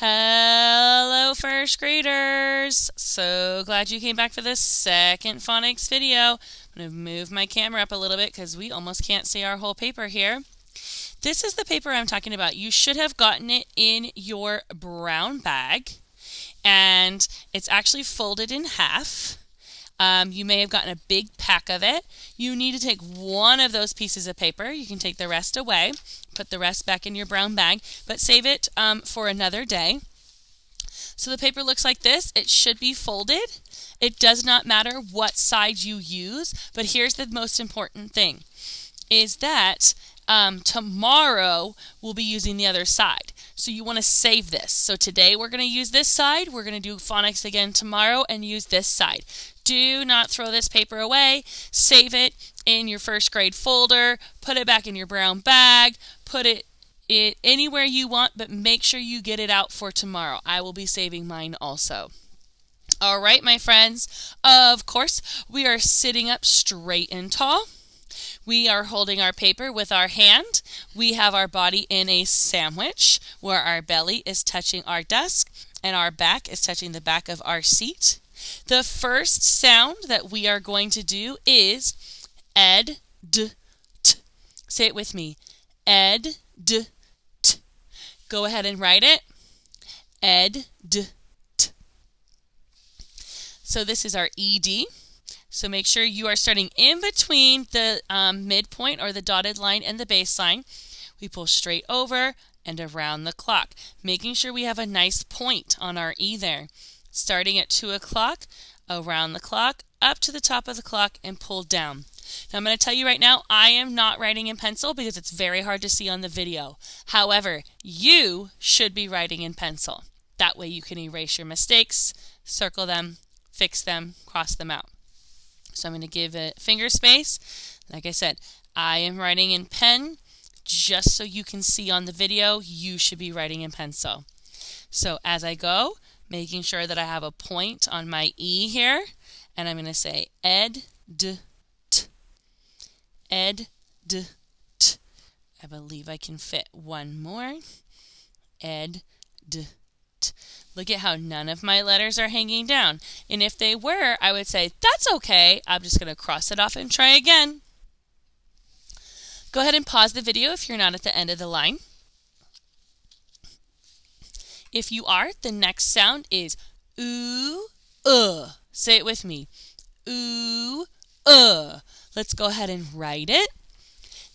Hello, first graders! So glad you came back for this second phonics video. I'm going to move my camera up a little bit because we almost can't see our whole paper here. This is the paper I'm talking about. You should have gotten it in your brown bag, and it's actually folded in half. You may have gotten a big pack of it. You need to take one of those pieces of paper. You can take the rest away, put the rest back in your brown bag, but save it for another day. So the paper looks like this. It should be folded. It does not matter what side you use, but here's the most important thing, is that tomorrow we'll be using the other side. So you want to save this. So today we're going to use this side. We're going to do phonics again tomorrow and use this side. Do not throw this paper away. Save it in your first grade folder. Put it back in your brown bag. Put it anywhere you want, but make sure you get it out for tomorrow. I will be saving mine also. All right, my friends. Of course, we are sitting up straight and tall. We are holding our paper with our hand. We have our body in a sandwich where our belly is touching our desk and our back is touching the back of our seat. The first sound that we are going to do is ed, d, t. Say it with me. Ed, d, t. Go ahead and write it. Ed, d, t. So this is our ED. So make sure you are starting in between the midpoint or the dotted line and the baseline. We pull straight over and around the clock, making sure we have a nice point on our E there. Starting at 2 o'clock, around the clock, up to the top of the clock, and pull down. Now I'm going to tell you right now, I am not writing in pencil because it's very hard to see on the video. However, you should be writing in pencil. That way you can erase your mistakes, circle them, fix them, cross them out. So I'm going to give it finger space. Like I said, I am writing in pen. Just so you can see on the video, you should be writing in pencil. So as I go, making sure that I have a point on my E here, and I'm going to say ed, d, t. Ed, d, t. I believe I can fit one more. Ed, d, t. Look at how none of my letters are hanging down. And if they were, I would say, that's okay. I'm just going to cross it off and try again. Go ahead and pause the video if you're not at the end of the line. If you are, the next sound is ooh, Say it with me. Ooh, Let's go ahead and write it.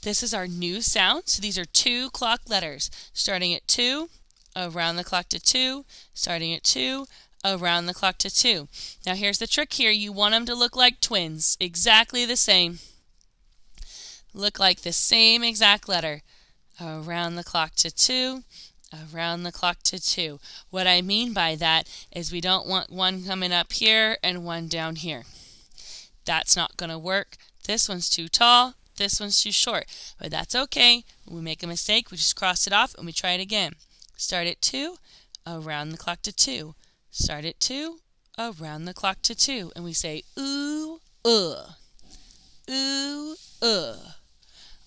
This is our new sound. So these are 2 clock letters. Starting at 2, around the clock to 2, starting at 2, around the clock to 2. Now here's the trick here. You want them to look like twins. Exactly the same. Look like the same exact letter. Around the clock to 2, around the clock to 2. What I mean by that is we don't want one coming up here and one down here. That's not going to work. This one's too tall, this one's too short. But that's okay. When we make a mistake, we just cross it off and we try it again. Start at 2, around the clock to 2. Start at 2, around the clock to 2. And we say ooh, ooh,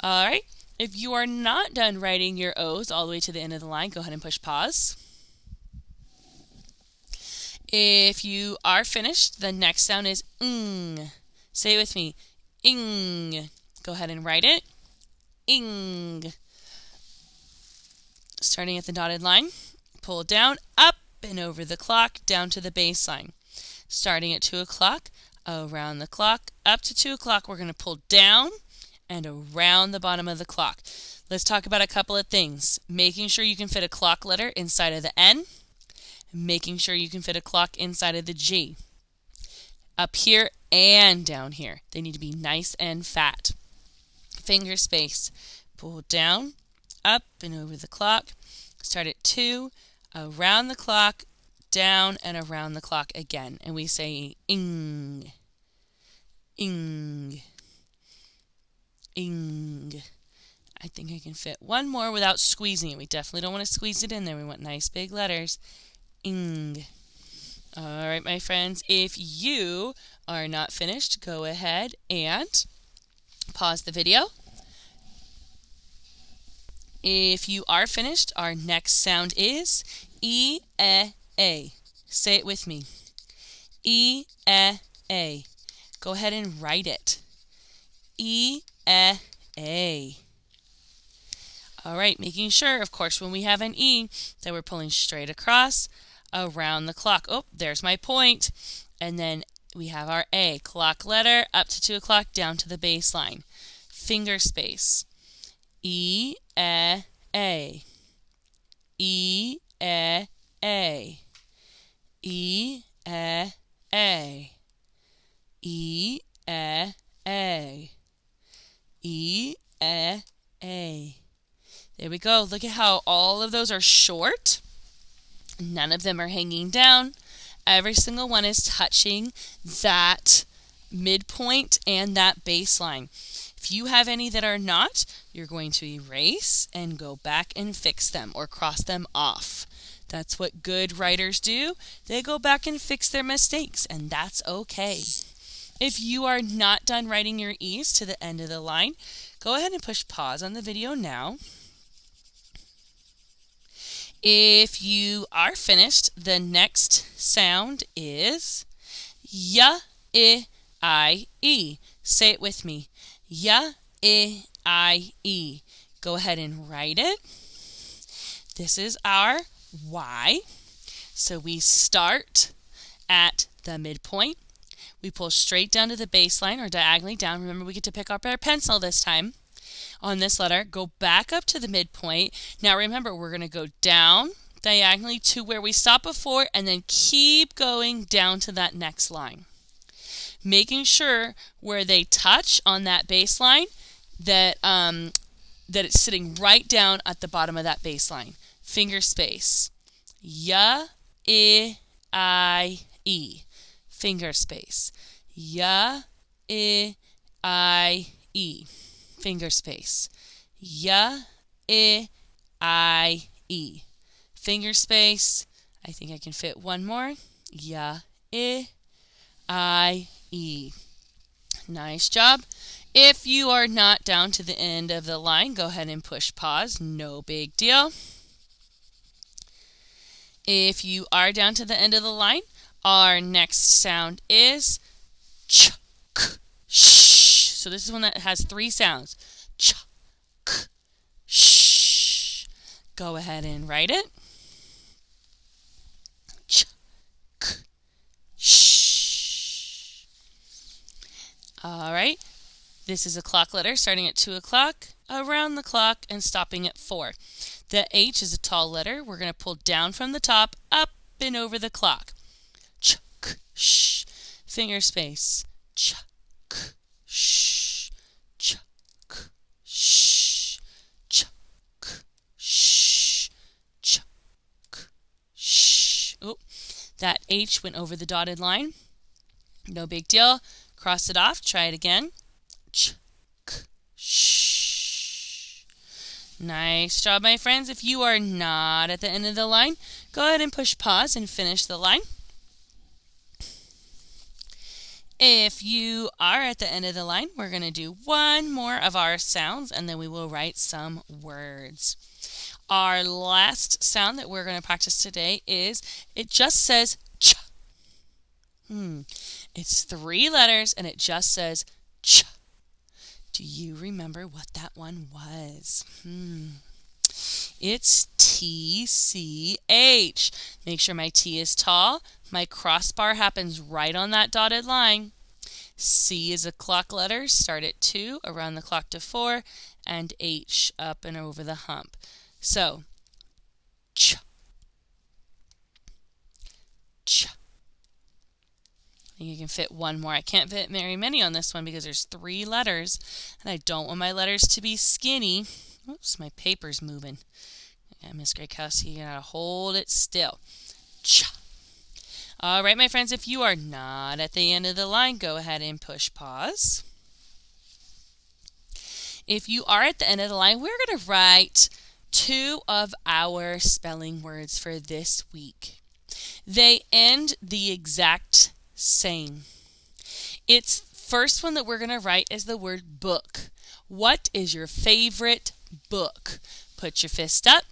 All right. If you are not done writing your O's all the way to the end of the line, go ahead and push pause. If you are finished, the next sound is ng. Say it with me. Ing. Go ahead and write it. Ing. Starting at the dotted line, pull down, up and over the clock, down to the baseline. Starting at 2 o'clock, around the clock, up to 2 o'clock, we're going to pull down and around the bottom of the clock. Let's talk about a couple of things. Making sure you can fit a clock letter inside of the N. Making sure you can fit a clock inside of the G. Up here and down here. They need to be nice and fat. Finger space. Pull down, up and over the clock. Start at 2, around the clock, down and around the clock again. And we say ing, ing, ing. I think I can fit one more without squeezing it. We definitely don't want to squeeze it in there. We want nice big letters. Ing. All right, my friends, if you are not finished, go ahead and pause the video. If you are finished, our next sound is E-A-A. Say it with me. E-A-A. Go ahead and write it. E-A-A. All right, making sure, of course, when we have an E, that we're pulling straight across around the clock. Oh, there's my point. And then we have our A, clock letter, up to 2 o'clock, down to the baseline. Finger space. E-A-A. E-A-A. E-A-A. E-A-A. E-A-A. There we go. Look at how all of those are short. None of them are hanging down. Every single one is touching that midpoint and that baseline. If you have any that are not, you're going to erase and go back and fix them or cross them off. That's what good writers do. They go back and fix their mistakes, and that's okay. If you are not done writing your E's to the end of the line, go ahead and push pause on the video now. If you are finished, the next sound is Y-I-I-E. Say it with me. Y-I-I-E. Go ahead and write it. This is our Y. So we start at the midpoint. We pull straight down to the baseline or diagonally down. Remember, we get to pick up our pencil this time. On this letter, go back up to the midpoint. Now remember, we're going to go down diagonally to where we stopped before and then keep going down to that next line. Making sure where they touch on that baseline that, that it's sitting right down at the bottom of that baseline. Finger space. Y-I-I-E. Finger space. Y-I-I-E. Finger space. Y-I-I-E. Finger space. I think I can fit one more. Y-I-I-E. Nice job. If you are not down to the end of the line, go ahead and push pause. No big deal. If you are down to the end of the line, our next sound is ch, k, sh. So this is one that has 3 sounds. Ch, k, sh. Go ahead and write it. Ch, k, sh. All right. This is a clock letter starting at 2 o'clock, around the clock, and stopping at 4. The H is a tall letter. We're going to pull down from the top, up and over the clock. Ch, k, sh. Finger space. Ch, k, sh. Ch, k, sh. Ch, k, sh. Ch, k, sh. Oh, that H went over the dotted line. No big deal. Cross it off. Try it again. Ch, k, sh. Nice job, my friends. If you are not at the end of the line, go ahead and push pause and finish the line. If you are at the end of the line, we're going to do one more of our sounds, and then we will write some words. Our last sound that we're going to practice today is, it just says ch. It's 3 letters, and it just says ch. Do you remember what that one was? It's T-C-H. Make sure my T is tall. My crossbar happens right on that dotted line. C is a clock letter. Start at 2, around the clock to 4, and H up and over the hump. So, ch. Ch. I think you can fit one more. I can't fit very many on this one because there's 3 letters, and I don't want my letters to be skinny. Oops, my paper's moving. Okay, Miss Graykowski, you gotta hold it still. Cha. All right, my friends, if you are not at the end of the line, go ahead and push pause. If you are at the end of the line, we're gonna write 2 of our spelling words for this week. They end the exact same. Its first one that we're going to write is the word book. What is your favorite book? Put your fist up.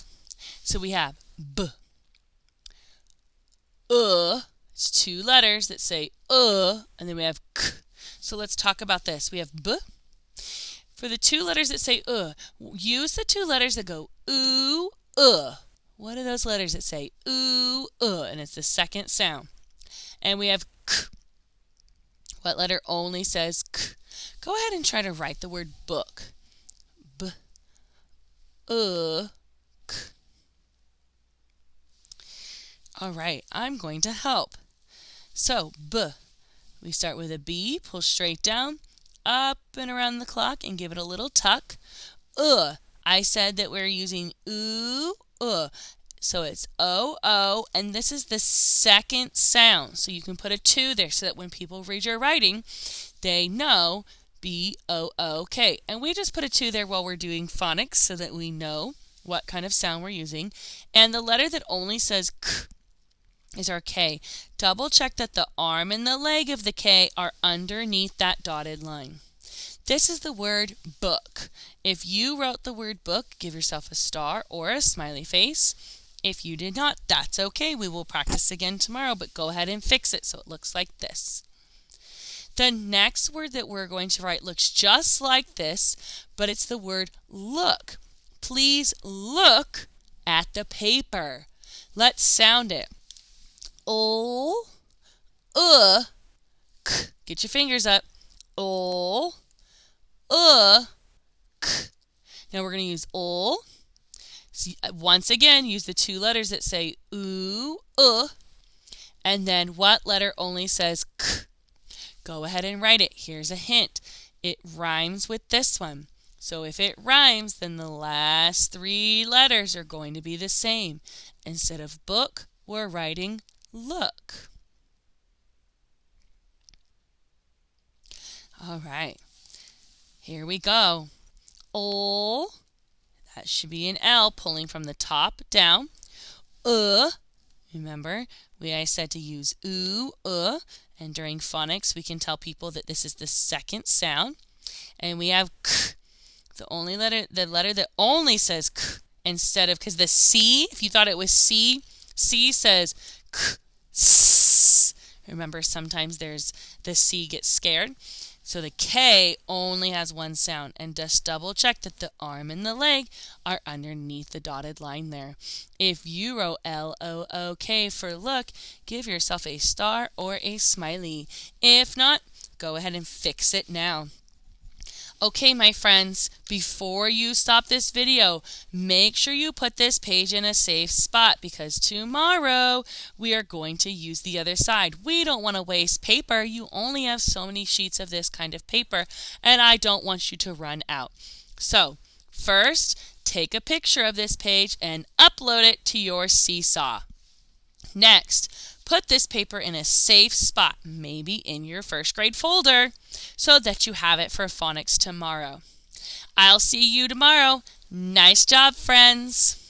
So we have B, It's two letters that say and then we have k. So let's talk about this. We have b. For the two letters that say use the two letters that go oo, What are those letters that say oo, and it's the second sound. And we have k. What letter only says k? Go ahead and try to write the word book. B, k. All right, I'm going to help. So, b. We start with a B, pull straight down, up and around the clock, and give it a little tuck. I said that we're using oo, So it's O, and this is the second sound. So you can put a 2 there so that when people read your writing, they know B-O-O-K. And we just put a 2 there while we're doing phonics so that we know what kind of sound we're using. And the letter that only says k is our K. Double check that the arm and the leg of the K are underneath that dotted line. This is the word book. If you wrote the word book, give yourself a star or a smiley face. If you did not, that's okay. We will practice again tomorrow, but go ahead and fix it so it looks like this. The next word that we're going to write looks just like this, but it's the word look. Please look at the paper. Let's sound it. O, k. Get your fingers up. O, k. Now we're going to use O. So once again, use the two letters that say oo, and then what letter only says k? Go ahead and write it. Here's a hint. It rhymes with this one. So if it rhymes, then the last 3 letters are going to be the same. Instead of book, we're writing look. All right, here we go. O, that should be an L pulling from the top down. Remember, I said to use oo, and during phonics we can tell people that this is the second sound. And we have k, the letter that only says k instead of, because the C, if you thought it was C says k, s. Remember, sometimes the C gets scared. So the K only has one sound, and just double check that the arm and the leg are underneath the dotted line there. If you wrote L-O-O-K for look, give yourself a star or a smiley. If not, go ahead and fix it now. Okay, my friends, before you stop this video, make sure you put this page in a safe spot because tomorrow we are going to use the other side. We don't want to waste paper. You only have so many sheets of this kind of paper, and I don't want you to run out. So, first, take a picture of this page and upload it to your Seesaw. Next, put this paper in a safe spot, maybe in your first grade folder, so that you have it for phonics tomorrow. I'll see you tomorrow. Nice job, friends.